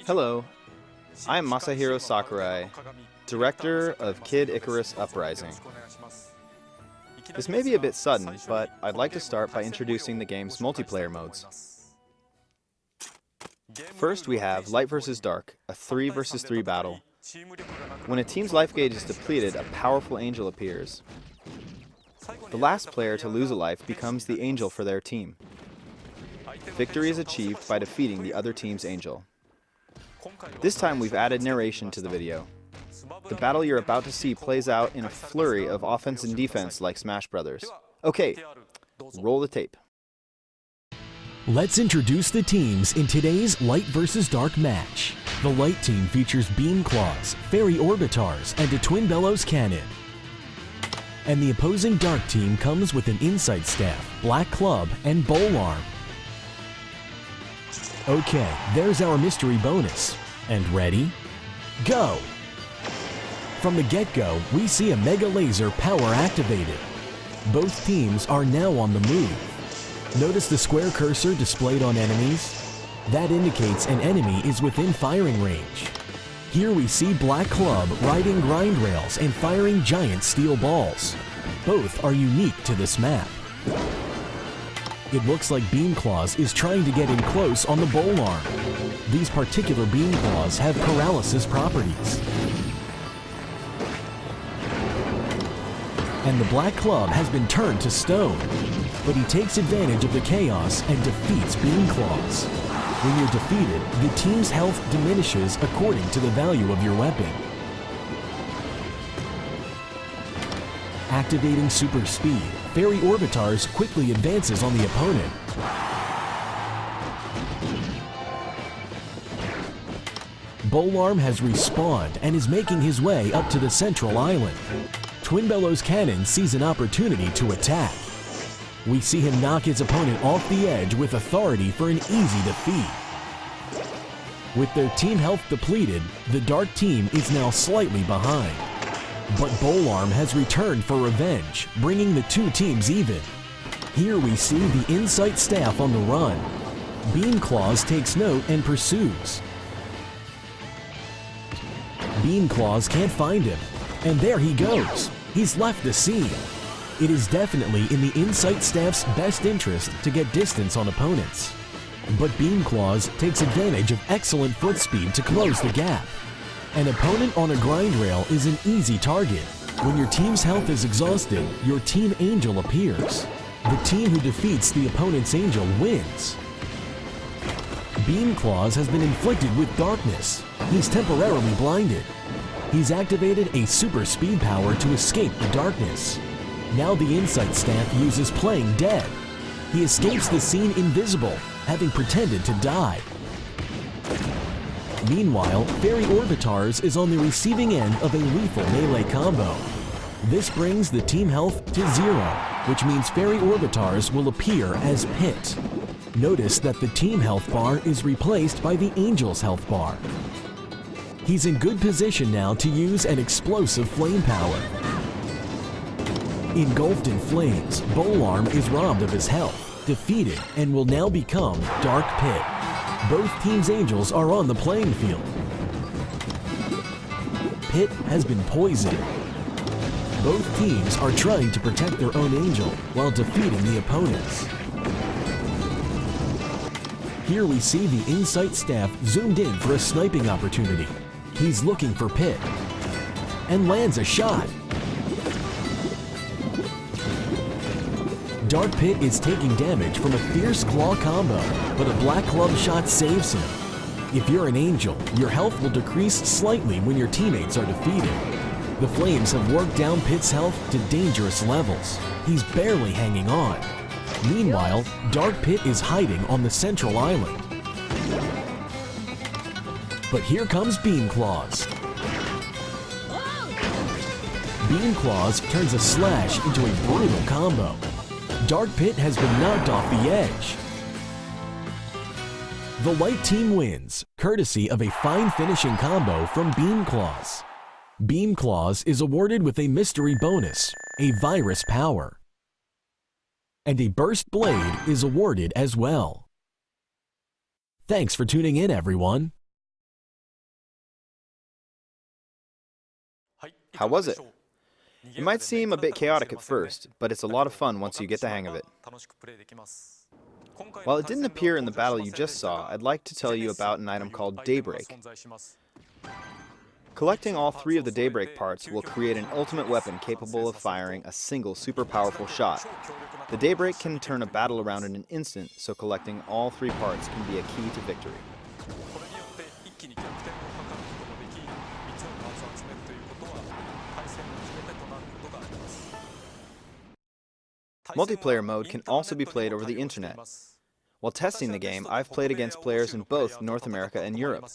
Hello, I'm Masahiro Sakurai, director of Kid Icarus Uprising. This may be a bit sudden, but I'd like to start by introducing the game's multiplayer modes. First, we have Light vs. Dark, a 3 vs. 3 battle. When a team's life gauge is depleted, a powerful angel appears. The last player to lose a life becomes the angel for their team. Victory is achieved by defeating the other team's angel. This time we've added narration to the video. The battle you're about to see plays out in a flurry of offense and defense like Smash Brothers. Okay, roll the tape. Let's introduce the teams in today's Light vs. Dark match. The Light team features Beam Claws, Fairy Orbitars, and a Twin Bellows Cannon. And the opposing Dark team comes with an Insight Staff, Black Club, and Bowl Arm. Okay, there's our mystery bonus. And ready? Go! From the get-go, we see a Mega Laser power activated. Both teams are now on the move. Notice the square cursor displayed on enemies? That indicates an enemy is within firing range. Here we see Black Club riding grind rails and firing giant steel balls. Both are unique to this map. It looks like Beam Claws is trying to get in close on the Bowl Arm. These particular Beam Claws have paralysis properties. And the Black Club has been turned to stone, but he takes advantage of the chaos and defeats Beam Claws. When you're defeated, the team's health diminishes according to the value of your weapon. Activating super speed, Fairy Orbitars quickly advances on the opponent. Bowl Arm has respawned and is making his way up to the central island. Twin Bellows Cannon sees an opportunity to attack. We see him knock his opponent off the edge with authority for an easy defeat. With their team health depleted, the Dark team is now slightly behind. But Bowl Arm has returned for revenge, bringing the two teams even. Here we see the Insight Staff on the run. Beam Claws takes note and pursues. Beam Claws can't find him, and there he goes. He's left the scene. It is definitely in the Insight Staff's best interest to get distance on opponents. But Beam Claws takes advantage of excellent foot speed to close the gap. An opponent on a grind rail is an easy target. When your team's health is exhausted, your team angel appears. The team who defeats the opponent's angel wins. Beam Claws has been inflicted with darkness. He's temporarily blinded. He's activated a super speed power to escape the darkness. Now the Insight Staff uses Playing Dead. He escapes the scene invisible, having pretended to die. Meanwhile, Fairy Orbitars is on the receiving end of a lethal melee combo. This brings the team health to 0, which means Fairy Orbitars will appear as Pit. Notice that the team health bar is replaced by the Angel's health bar. He's in good position now to use an explosive flame power. Engulfed in flames, Bowl Arm is robbed of his health, defeated, and will now become Dark Pit. Both teams' angels are on the playing field. Pit has been poisoned. Both teams are trying to protect their own angel while defeating the opponents. Here we see the Insight Staff zoomed in for a sniping opportunity. He's looking for Pit and lands a shot. Dark Pit is taking damage from a fierce claw combo, but a Black Club shot saves him. If you're an angel, your health will decrease slightly when your teammates are defeated. The flames have worked down Pit's health to dangerous levels. He's barely hanging on. Meanwhile, Dark Pit is hiding on the central island. But here comes Beam Claws. Beam Claws turns a slash into a brutal combo. Dark Pit has been knocked off the edge. The Light team wins, courtesy of a fine finishing combo from Beam Claws. Beam Claws is awarded with a mystery bonus, a virus power. And a burst blade is awarded as well. Thanks for tuning in, everyone. How was it? It might seem a bit chaotic at first, but it's a lot of fun once you get the hang of it. While it didn't appear in the battle you just saw, I'd like to tell you about an item called Daybreak. Collecting all 3 of the Daybreak parts will create an ultimate weapon capable of firing a single super powerful shot. The Daybreak can turn a battle around in an instant, so collecting all 3 parts can be a key to victory. Multiplayer mode can also be played over the internet. While testing the game, I've played against players in both North America and Europe.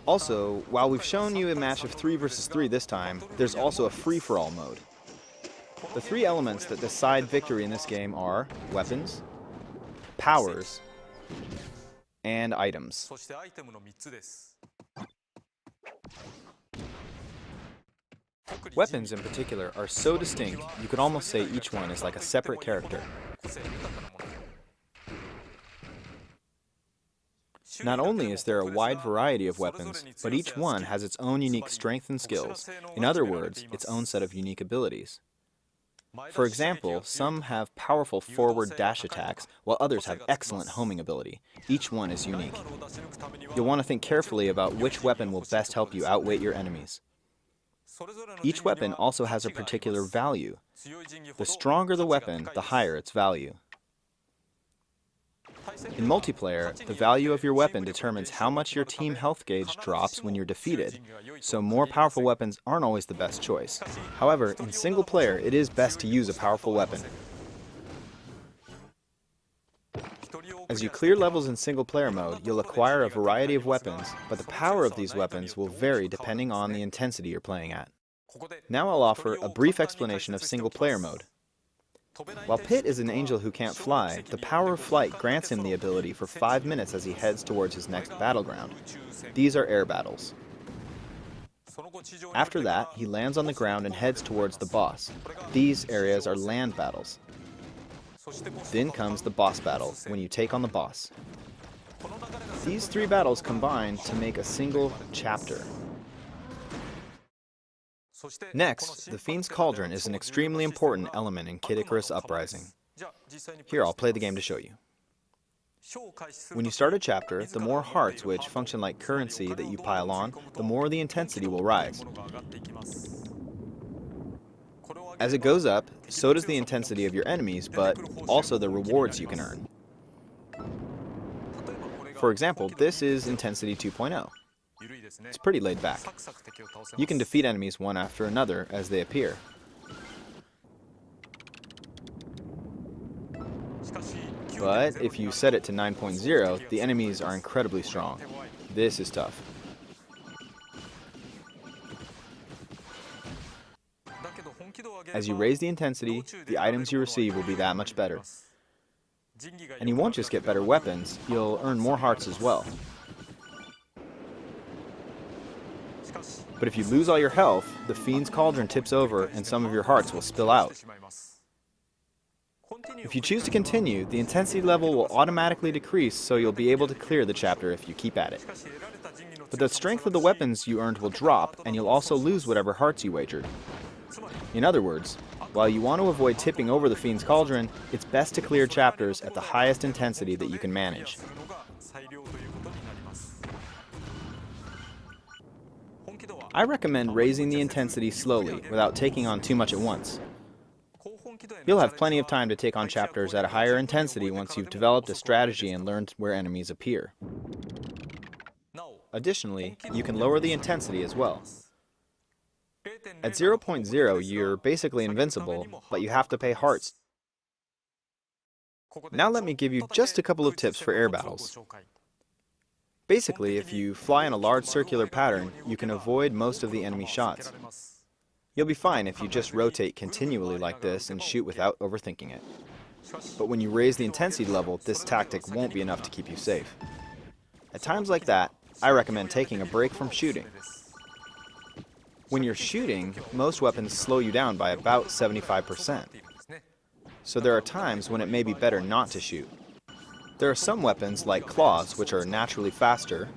Also, while we've shown you a match of 3 versus 3 this time, there's also a free-for-all mode. The 3 elements that decide victory in this game are weapons, powers, and items. Weapons in particular are so distinct, you could almost say each one is like a separate character. Not only is there a wide variety of weapons, but each one has its own unique strength and skills. In other words, its own set of unique abilities. For example, some have powerful forward dash attacks, while others have excellent homing ability. Each one is unique. You'll want to think carefully about which weapon will best help you outwit your enemies. Each weapon also has a particular value. The stronger the weapon, the higher its value. In multiplayer, the value of your weapon determines how much your team health gauge drops when you're defeated, so more powerful weapons aren't always the best choice. However, in single player, it is best to use a powerful weapon. As you clear levels in single player mode, you'll acquire a variety of weapons, but the power of these weapons will vary depending on the intensity you're playing at. Now I'll offer a brief explanation of single player mode. While Pit is an angel who can't fly, the power of flight grants him the ability for 5 minutes as he heads towards his next battleground. These are air battles. After that, he lands on the ground and heads towards the boss. These areas are land battles. Then comes the boss battle, when you take on the boss. These 3 battles combine to make a single chapter. Next, the Fiend's Cauldron is an extremely important element in Icarus Uprising. Here, I'll play the game to show you. When you start a chapter, the more hearts, which function like currency, that you pile on, the more the intensity will rise. As it goes up, so does the intensity of your enemies, but also the rewards you can earn. For example, this is Intensity 2.0. It's pretty laid back. You can defeat enemies one after another as they appear. But if you set it to 9.0, the enemies are incredibly strong. This is tough. As you raise the intensity, the items you receive will be that much better. And you won't just get better weapons, you'll earn more hearts as well. But if you lose all your health, the Fiend's Cauldron tips over and some of your hearts will spill out. If you choose to continue, the intensity level will automatically decrease, so you'll be able to clear the chapter if you keep at it. But the strength of the weapons you earned will drop, and you'll also lose whatever hearts you wagered. In other words, while you want to avoid tipping over the Fiend's Cauldron, it's best to clear chapters at the highest intensity that you can manage. I recommend raising the intensity slowly, without taking on too much at once. You'll have plenty of time to take on chapters at a higher intensity once you've developed a strategy and learned where enemies appear. Additionally, you can lower the intensity as well. At 0.0, you're basically invincible, but you have to pay hearts. Now let me give you just a couple of tips for air battles. Basically, if you fly in a large circular pattern, you can avoid most of the enemy shots. You'll be fine if you just rotate continually like this and shoot without overthinking it. But when you raise the intensity level, this tactic won't be enough to keep you safe. At times like that, I recommend taking a break from shooting. When you're shooting, most weapons slow you down by about 75%. So there are times when it may be better not to shoot. There are some weapons, like claws, which are naturally faster,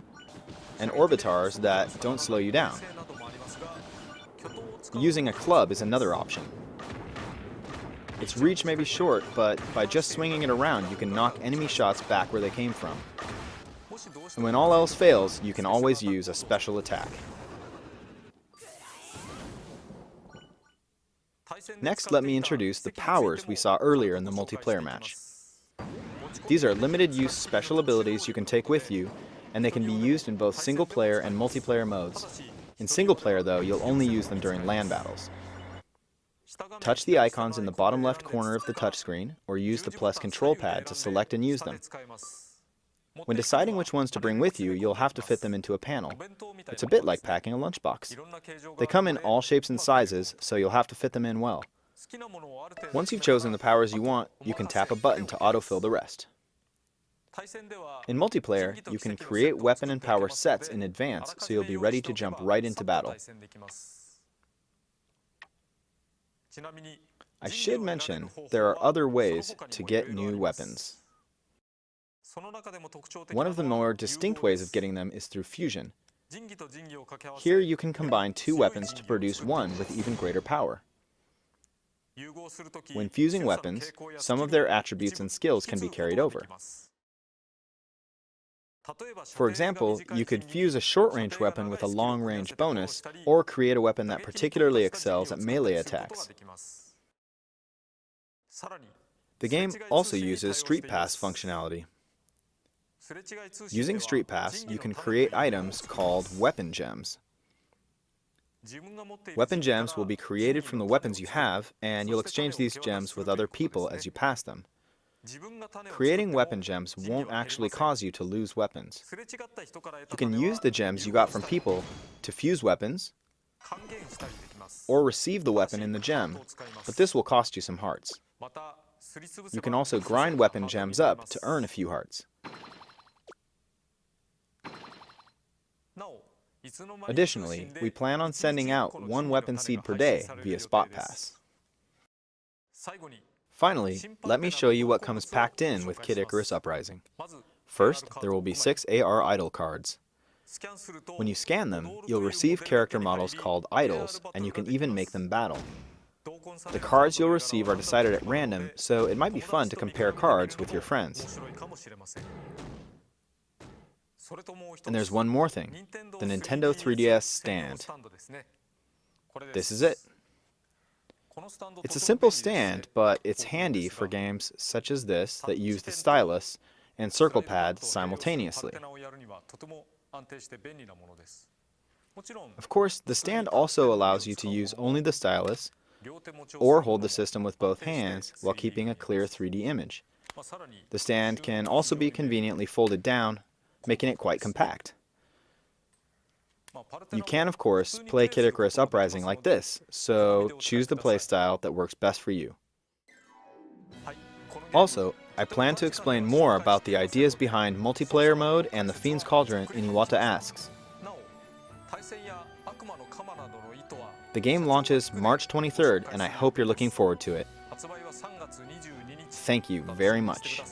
and orbitars that don't slow you down. Using a club is another option. Its reach may be short, but by just swinging it around, you can knock enemy shots back where they came from. And when all else fails, you can always use a special attack. Next, let me introduce the powers we saw earlier in the multiplayer match. These are limited-use special abilities you can take with you, and they can be used in both single-player and multiplayer modes. In single-player, though, you'll only use them during LAN battles. Touch the icons in the bottom left corner of the touchscreen, or use the plus control pad to select and use them. When deciding which ones to bring with you, you'll have to fit them into a panel. It's a bit like packing a lunchbox. They come in all shapes and sizes, so you'll have to fit them in well. Once you've chosen the powers you want, you can tap a button to autofill the rest. In multiplayer, you can create weapon and power sets in advance, so you'll be ready to jump right into battle. I should mention, there are other ways to get new weapons. One of the more distinct ways of getting them is through fusion. Here you can combine two weapons to produce one with even greater power. When fusing weapons, some of their attributes and skills can be carried over. For example, you could fuse a short-range weapon with a long-range bonus, or create a weapon that particularly excels at melee attacks. The game also uses Street Pass functionality. Using Street Pass, you can create items called weapon gems. Weapon gems will be created from the weapons you have, and you'll exchange these gems with other people as you pass them. Creating weapon gems won't actually cause you to lose weapons. You can use the gems you got from people to fuse weapons, or receive the weapon in the gem, but this will cost you some hearts. You can also grind weapon gems up to earn a few hearts. Additionally, we plan on sending out one weapon seed per day via Spot Pass. Finally, let me show you what comes packed in with Kid Icarus Uprising. First, there will be 6 AR idol cards. When you scan them, you'll receive character models called idols, and you can even make them battle. The cards you'll receive are decided at random, so it might be fun to compare cards with your friends. And there's one more thing, the Nintendo 3DS stand. This is it. It's a simple stand, but it's handy for games such as this that use the stylus and circle pad simultaneously. Of course, the stand also allows you to use only the stylus, or hold the system with both hands while keeping a clear 3D image. The stand can also be conveniently folded down, making it quite compact. You can, of course, play Kid Icarus Uprising like this, so choose the playstyle that works best for you. Also, I plan to explain more about the ideas behind multiplayer mode and the Fiend's Cauldron in Iwata Asks. The game launches March 23rd, and I hope you're looking forward to it. Thank you very much.